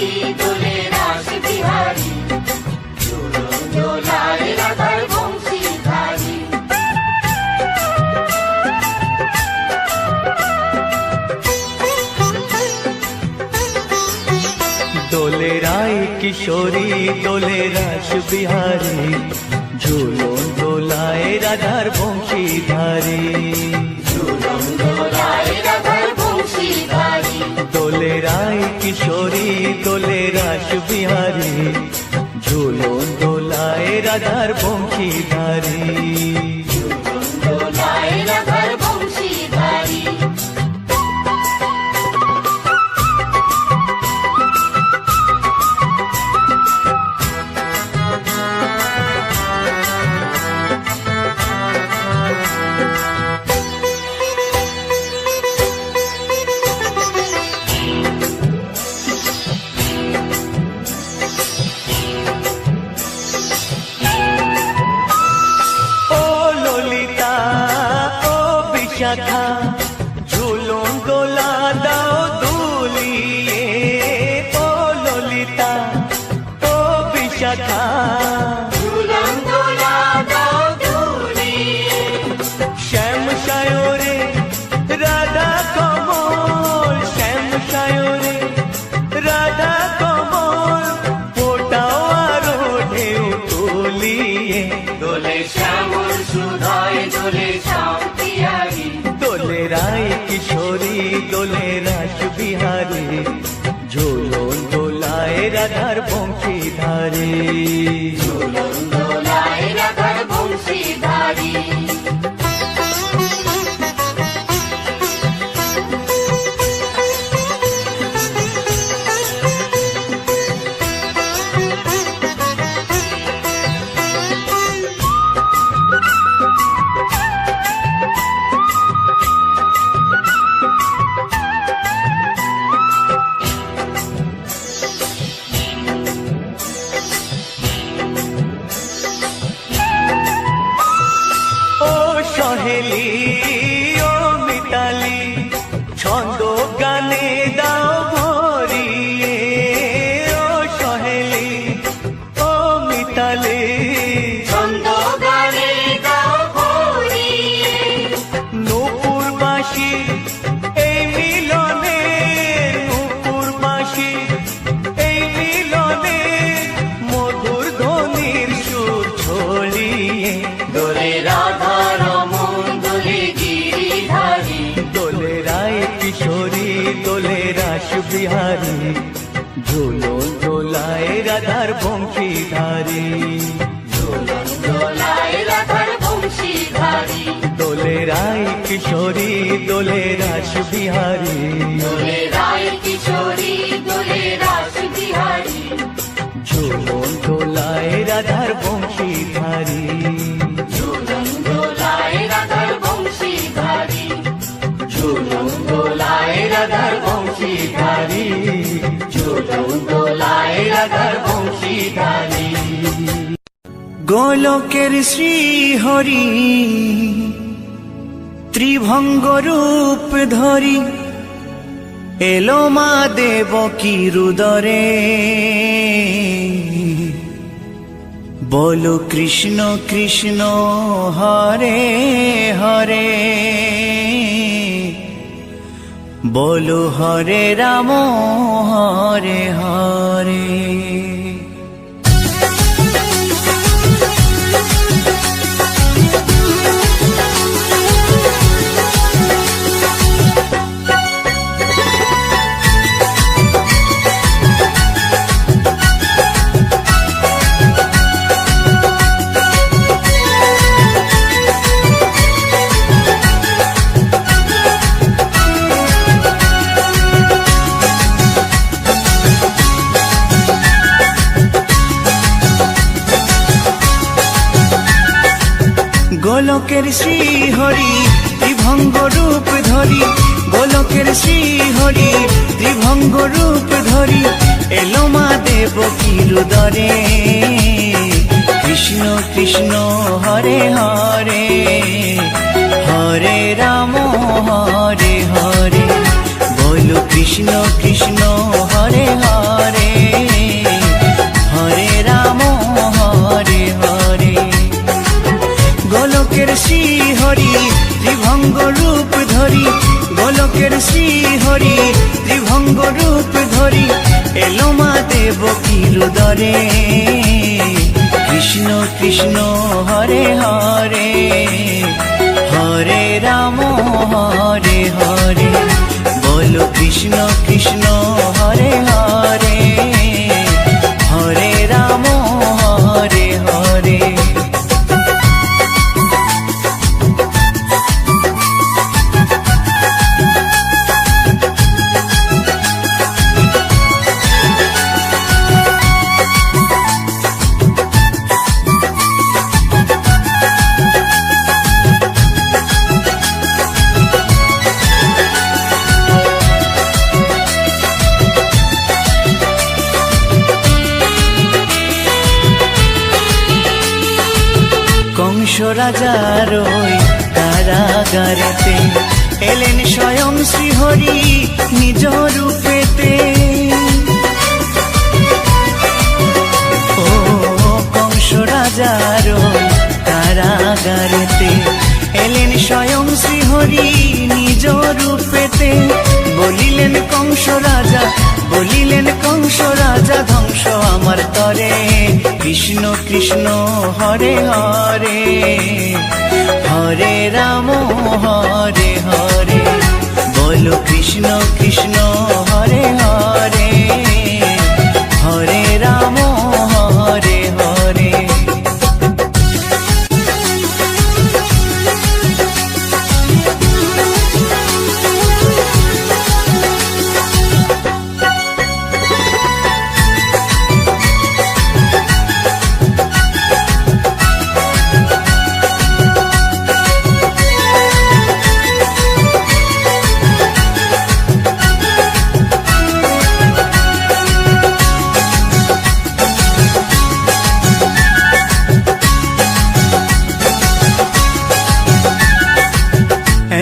কিশোরী দোলে রাস বিহারী, ঝুলন দোলায় রাধার বংশীধারী। দোলে রায় কিশোরী দোলে রাস বিহারী, ঝুলন দোলায় রাধার বংশীধারী। ঝুলন দোলায় রাধার বংশীধারী। দোলে রায় কিশোরী দোলে রাস বিহারী, ঝুলন দোলায় রাধার বংশীধারী। ঝুলন দোলায় রাধার বংশীধারী। শাখা ঝুলন দোলা দাও দুলিয়ে, ও ললিতা ও বিশাখা ঝুলন দোলা দাও দুলিয়ে। শ্যাম সায়রে রাধা কমল, শ্যাম সায়রে রাধা কমল, ফোটাও আরো ঢেউ তুলিয়ে। দোলে শ্যামল সুধায় দোলে শ্যাম পিয়ারী। দোলে রায় কিশোরী দোলে রাস বিহারী, ঝুলন দোলায় রাধার বংশীধারী। ঝুলন দোলায় রাধার বংশীধারী। সহেলি ও মিতালি ছন্দ গানে দাও ভরিয়ে, ও সহেলি ও মিতালি ছন্দ গানে দাও ভরিয়ে। নূপুর বাঁশি এই মিলনে, নূপুর বাঁশি এই মিলনে, মধুর ধ্বনির সুর ছড়িয়ে। দোলে রাধা রমন দোলে গিরিধারী। দোলে রায় কিশোরী দোলে রাস বিহারী, ঝুলন দোলায় রাধার বংশীধারী। ঝুলন দোলায় রাধার বংশীধারী। দোলে রায় কিশোরী দোলে রাস বিহারী, দোলে রায় কিশোরী দোলে রাস বিহারী। ঝুলন দোলায় রাধার বংশীধারী। ঝুলন দোলায় রাধার বংশীধারী। ঝুলন দোলায় রাধার বংশীধারী। ঝুলন দোলায় রাধার বংশীধারী। গোলকের শ্রী হরি ত্রিভঙ্গ রূপ ধরি, এলো মা দেবকী রুদরে। বলো কৃষ্ণ কৃষ্ণ হরে হরে, বলো হরে রাম হরে হরে। গোলকের শ্রী হরি ত্রিভঙ্গ রূপ ধরি, গোলকের শ্রী হরি ত্রিভঙ্গ রূপ ধরি, এলো মা দেবকী রুদরে। কৃষ্ণ কৃষ্ণ হরে হরে, হরে রাম হরে হরে, বলো কৃষ্ণ কৃষ্ণ হরে হরে। শ্রী হরি ত্রিভঙ্গ রূপ ধরি এলো মা দেবকীর উদরে। কৃষ্ণ কৃষ্ণ হরে হরে হরে রাম হরে হরে, বলো কৃষ্ণ কৃষ্ণ হরে হরে হরে রাম হরে হরে। কংস রাজার ওই কারাগারেতে এলেন স্বয়ং শ্রীহরি নিজ রূপেতে। ও কংস রাজার ওই কারাগারেতে এলেন স্বয়ং শ্রীহরি নিজ রূপেতে। বলিলেন কংস রাজা, বলিলেন কংস রাজা, ধ্বংস আমার তরে। কৃষ্ণ কৃষ্ণ হরে হরে হরে রাম হরে হরে, বলো কৃষ্ণ কৃষ্ণ হরে হরে হরে রাম হরে হরে।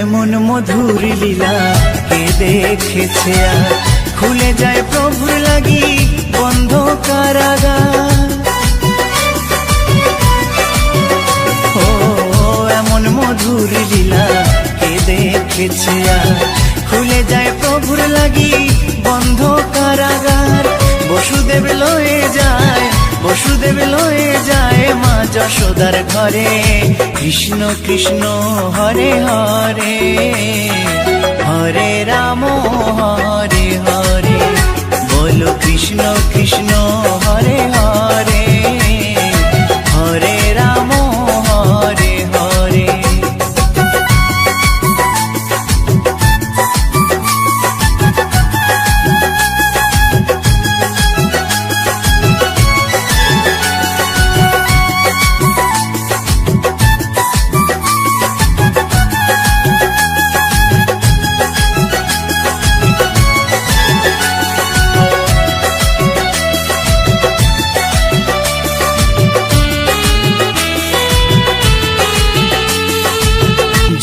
এমন মধুর লীলা কে দেখেছে আর, খুলে যায় প্রভুর লাগি বন্ধ কারাগার। ও এমন মধুর লীলা কে দেখেছে আর, খুলে যায় প্রভুর লাগি বন্ধ কারাগার। বসুদেব লয়ে যায়, বসুদেব লয়ে যায় মা যশোদার ঘরে। কৃষ্ণ কৃষ্ণ হরে হরে হরে রাম হরে হরে, বলো কৃষ্ণ কৃষ্ণ হরে হরে হরে রাম হরে হরে।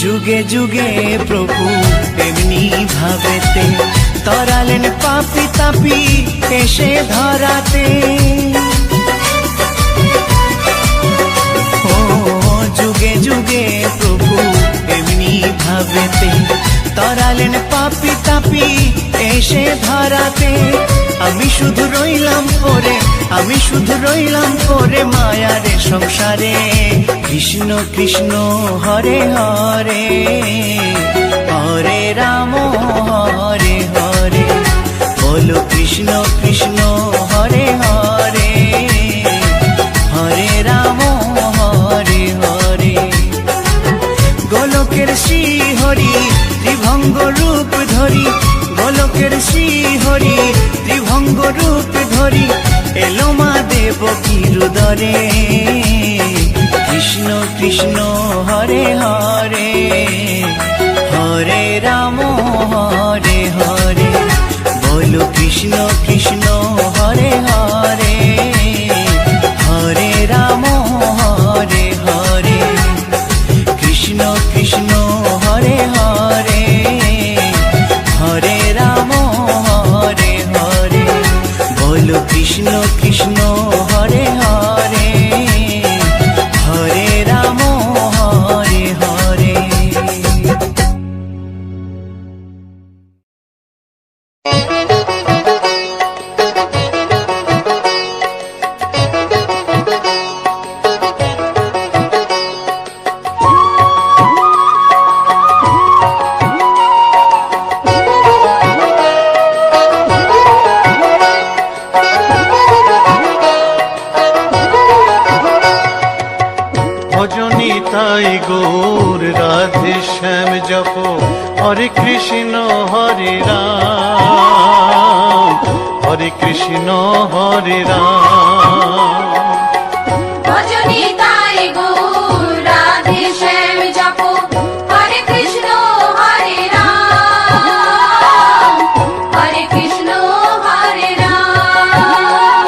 যুগে যুগে প্রভু এমনি ভাবেতে তরালেন পাপি তাপি এসে ধরাতে। ও যুগে যুগে প্রভু এমনি ভাবেতে তরালেন পাপি তাপি এসে ধরাতে। আমি শুধু রইলাম পরে, আমি শুধু রইলাম পরে মায়ারে সংসারে। কৃষ্ণ কৃষ্ণ হরে হরে হরে রাম হরে হরে, বলো কৃষ্ণ কৃষ্ণ হরে হরে হরে রাম হরে হরে। গোলকের শ্রী হরি ত্রিভঙ্গ রূপ ধরি, গোলকের শ্রী হরি ত্রিভঙ্গ রূপ ধরি এলো মা দেবকীর উদরে। কৃষ্ণ কৃষ্ণ হরে হরে হরে রাম হরে হরে, বলো কৃষ্ণ কৃষ্ণ হরে হরে হরে রাম হরে হরে। কৃষ্ণ কৃষ্ণ হরে হরে হরে রাম হরে হরে, বলো কৃষ্ণ কৃষ্ণ হরে হরে হরে রাম হরে। নিতাই গৌর রাধে শ্যাম জপ হরে কৃষ্ণ হরে রাম হরে কৃষ্ণ হরে রাম ভজনি তাই গৌর রাধে শ্যাম জপ হরে কৃষ্ণ হরে রাম হরে কৃষ্ণ হরে রাম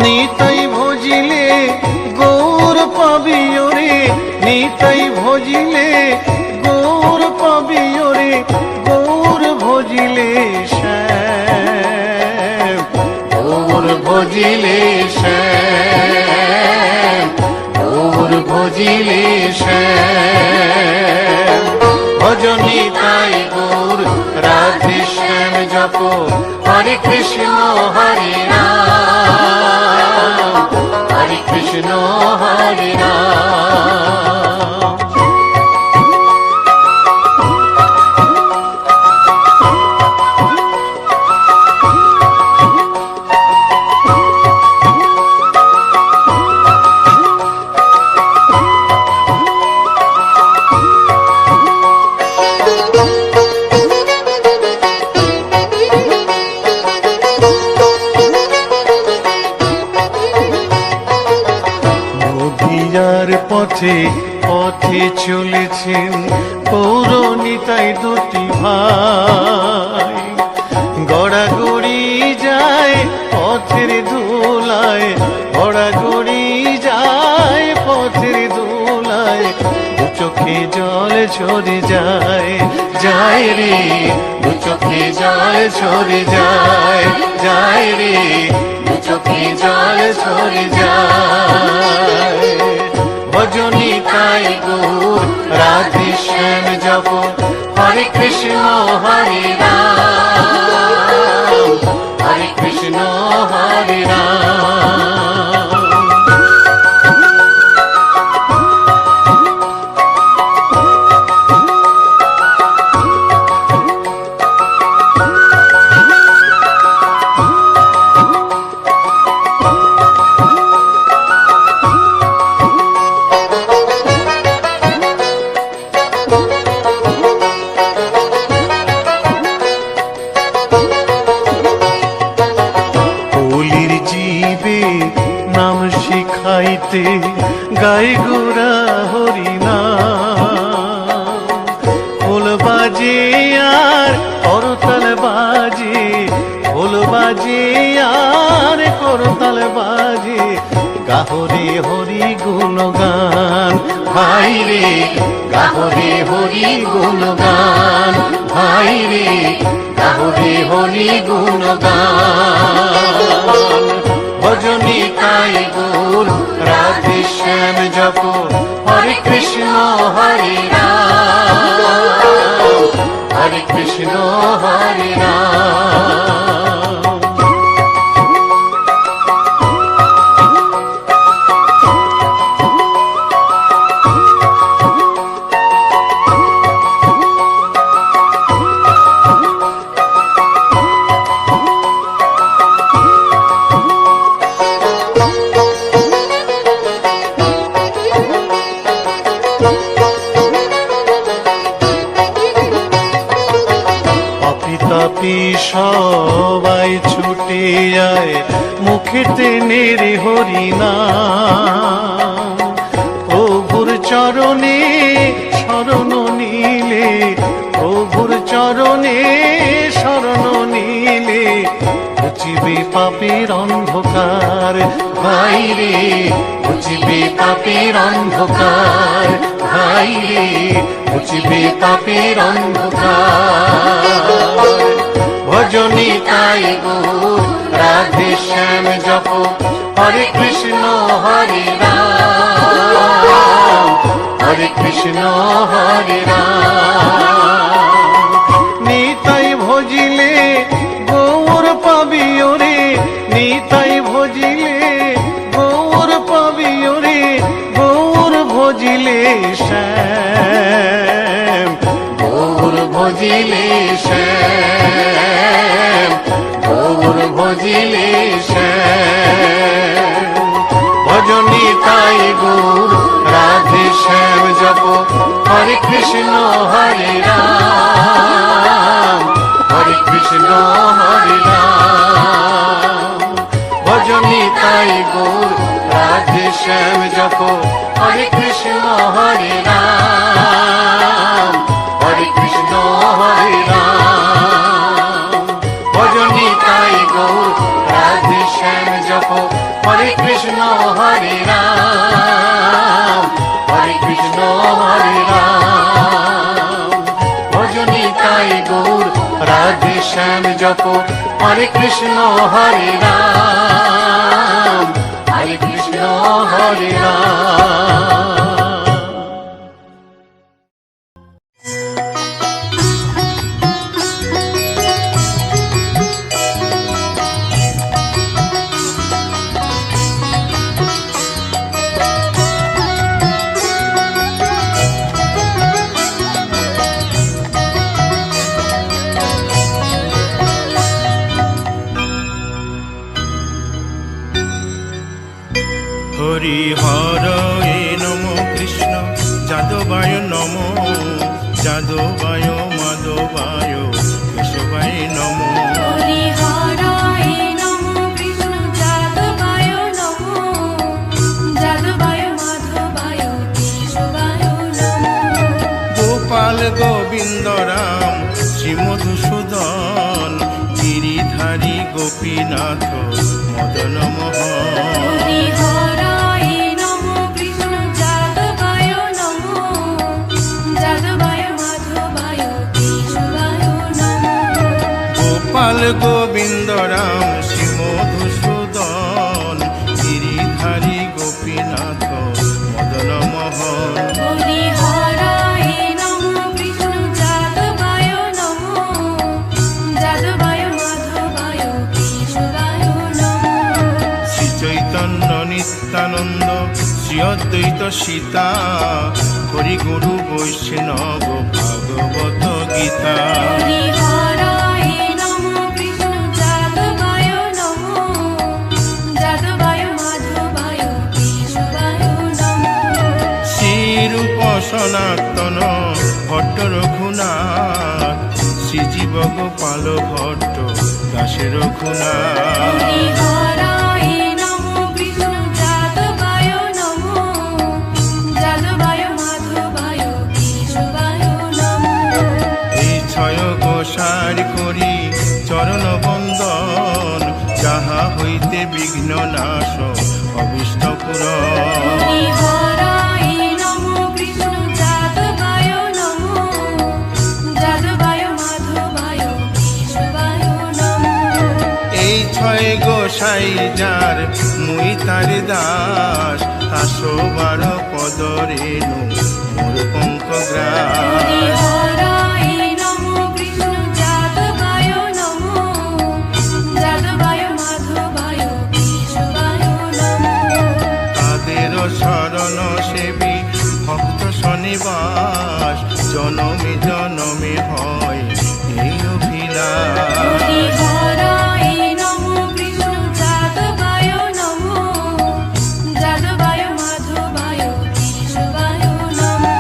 নিতাই ভজিলে গৌর পাবি ওরে নিতাই ভজিলে গৌর পাবি ওরে গৌর ভজিলে শ্যাম গৌর ভজিলে শ্যাম গৌর ভজিলে শ্যাম ভজনি তাই গৌর রাধে শ্যাম জপ হরে কৃষ্ণ হরে রাম হরে কৃষ্ণ হরে রাম নদিয়ার পথে পথে চলেছেন পৌরনিতাই দুটি ভাই গড়াগড়ি যায় পথের ধুলায় গড়াগড়ি যায় পথের ধুলায় দু চোখে জল ঝরে যায় যায় রে দু চোখে জল ঝরে যায় যায় রে দু চোখে জল ঝরে যায় ভজনি তাই গৌর রাধে শ্যাম জপ হরে কৃষ্ণ হরে রাম হরে কৃষ্ণ হরে রাম কলির জীবে নাম শিখাইতে গাই গোরা হরিনাম খোল বাজে আর করতাল বাজে খোল বাজে আর করতাল বাজে গাহরে হরি গুণগান ভাই রে গাহরে হরি গুণগান ভাই রে গাহরে হরি গুণগান ভজনি তাই গৌর রাধে শ্যাম জপ হরে কৃষ্ণ হরে রাম হরে কৃষ্ণ হরে রাম তাপি সবাই ছুটে আয় মুখেতে নেরে হরিনাম প্রভুর চরণে শরণ নিলে প্রভুর চরণে শরণ নিলে বুঝিবে পাপের অন্ধকার ভাই রে বুঝিবে পাপের অন্ধকার ভাই রে বুঝিবে পাপের অন্ধকার ভজনি তাই গৌর রাধে শ্যাম জপ হরে কৃষ্ণ হরে রাম হরে কৃষ্ণ হরে রাম নিতাই ভজিলে গৌর পাবি ওরে নিতাই ভজিলে গৌর পাবি ওরে গৌর ভজিলে শ্যাম গৌর ভজিলে শ্যাম গৌর ভজিলে শ্যাম ভজনি তাই গৌর রাধে শ্যাম কৃষ্ণ হরে রাম, হরে কৃষ্ণ হরে রাম। ভজনী তাই গৌর রাধে শ্যাম জপ, হরে কৃষ্ণ হরে রাম, হরে কৃষ্ণ হরে রাম। ভজনী তাই গৌর রাধে শ্যাম জপ, হরে কৃষ্ণ হরে রাম, হরে কৃষ্ণ হরে রাম। ভজনী তাই গৌর রাধে শ্যাম জপ, হরে কৃষ্ণ হরে রাম, হরে কৃষ্ণ হরে রাম। হরি হর এ নম কৃষ্ণ যাদবায় নম, যাদবায় মাধবায় কেশবায় নম। হরি হরায় নমো কৃষ্ণ যাদবায় নমো, যাদবায় মাধবায় কেশবায় নমো। গোপাল গোবিন্দ রাম শ্রী মধুসূদন, গিরিধারী গোপীনাথ মদন মোহন। হরি হরায় নমো কৃষ্ণ যাদবায় নমো, যাদবায় মাধবায় কেশবায় নমো। গোপাল গোবিন্দ রাম শ্রী মধুসূদন, গিরিধারী গোপীনাথ মদন মোহন। হরি হরায় নমো কৃষ্ণ যাদবায় নমো, যাদবায় মাধবায় কেশবায় নমো। শ্রী চৈতন্য নিত্যানন্দ শ্রী অদ্বৈত সীতা, হরি গুরু বৈষ্ণব ভাগবত গীতা। হরি হরায় নমো কৃষ্ণ যাদবায় নমো, যাদবায় মাধবায় কেশবায় নমো। শ্রীরূপ সনাতন ভট্ট রঘুনাথ, শ্রীজীব গোপাল ভট্ট দাসে রঘুনাথ। হরি হরায় নমো কৃষ্ণ যাদবায় নমো, যাদবায় মাধবায় কেশবায় নমো। এই ছয় গোসার করি চরণ বন্দন, যাহা হইতে বিঘ্ন নাশ অবিষ্ট পুরন। হরি হরায় নমো কৃষ্ণ যাদবায় নমো, যাদবায় মাধবায় কেশবায় নমো। এই ছয় গোসাই যার মুই তার দাস, তাসো বার পদ রেণু মোর পঙ্ক হরি গ্রাস। হরায় নমো কৃষ্ণ যাদবায় নমো, যাদবায় মাধবায় কেশবায় নমো। তাদের শরণ সেবী ভক্ত শনিবাস, জনমে জনমে হয় এই অভিলাষ। হরি হরায় নমো কৃষ্ণ যাদবায় নমো, যাদবায় মাধবায় কেশবায় নমো।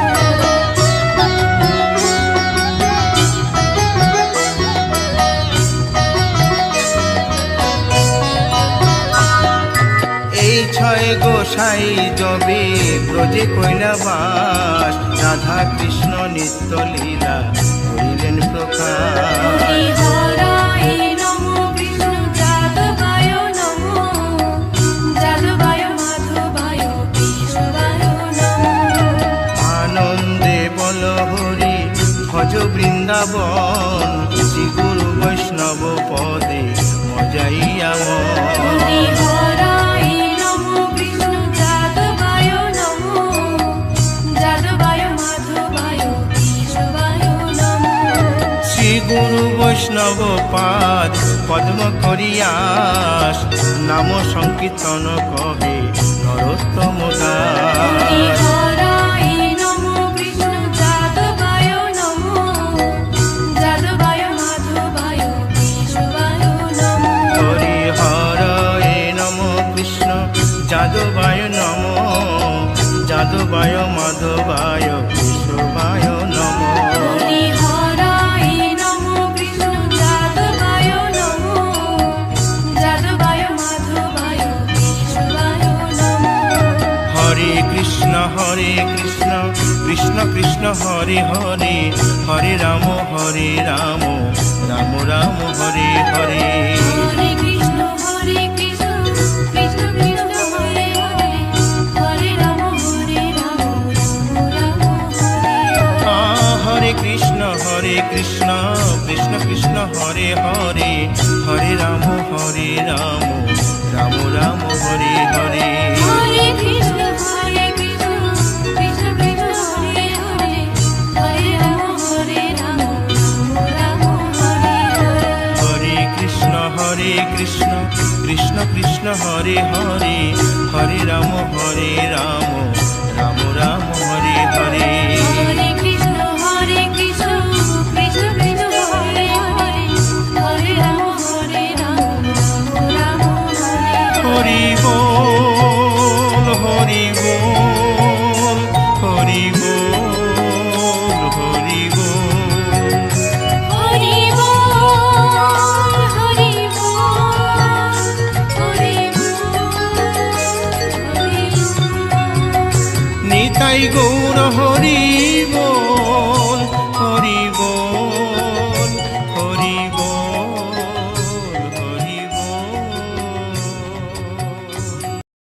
এই ছয় গোসাই যবে ব্রজে কৈলাবাস, রাধা কৃষ্ণ নিত্য লীলা করিলেন প্রকাশ। হরি হরায় নমো কৃষ্ণ যাদবায় নমো, যাদবায় মাধবায় কেশবায় নমো। আনন্দে বল হরি ভজ বৃন্দাবন, শ্রী গুরু বৈষ্ণব পদে মজাইয়া হরি হরায় নমো কৃষ্ণ যাদবায় নমো, যাদবায় মাধবায় কেশবায় নমো। শ্রী গুরু বৈষ্ণব পাদ পদ্ম করিয়াস, নাম সংকীর্তন কহে নরোত্তম হরি দাস। হরায় নমো কৃষ্ণ যাদবায় নমো, যাদবায় মাধবায় কেশবায় নমো। হরি হর এ নম কৃষ্ণ যাদবায় নম, যাদবায় মাধবায় কেশবায় নম। কৃষ্ণ কৃষ্ণ হরে হরে হরে রাম রাম রাম হরে হরে হরে কৃষ্ণ কৃষ্ণ কৃষ্ণ হরে হরে হরে রাম রাম রাম হরে হরে হরে কৃষ্ণ কৃষ্ণ কৃষ্ণ হরে হরে হরে রাম রাম রাম হরে হরে হরে কৃষ্ণ কৃষ্ণ কৃষ্ণ হরে হরে হরে রাম রাম হরে হরে হরে কৃষ্ণ কৃষ্ণ কৃষ্ণ হরে হরে হরে রাম রাম রাম হরে হরে হরে কৃষ্ণ কৃষ্ণ কৃষ্ণ হরে হরে হরে রাম রাম হরে হরে হরি বল হরি বল হরি বল হরি বল হরি বল হরি বল হরি বল নিতাই গৌর হরি বল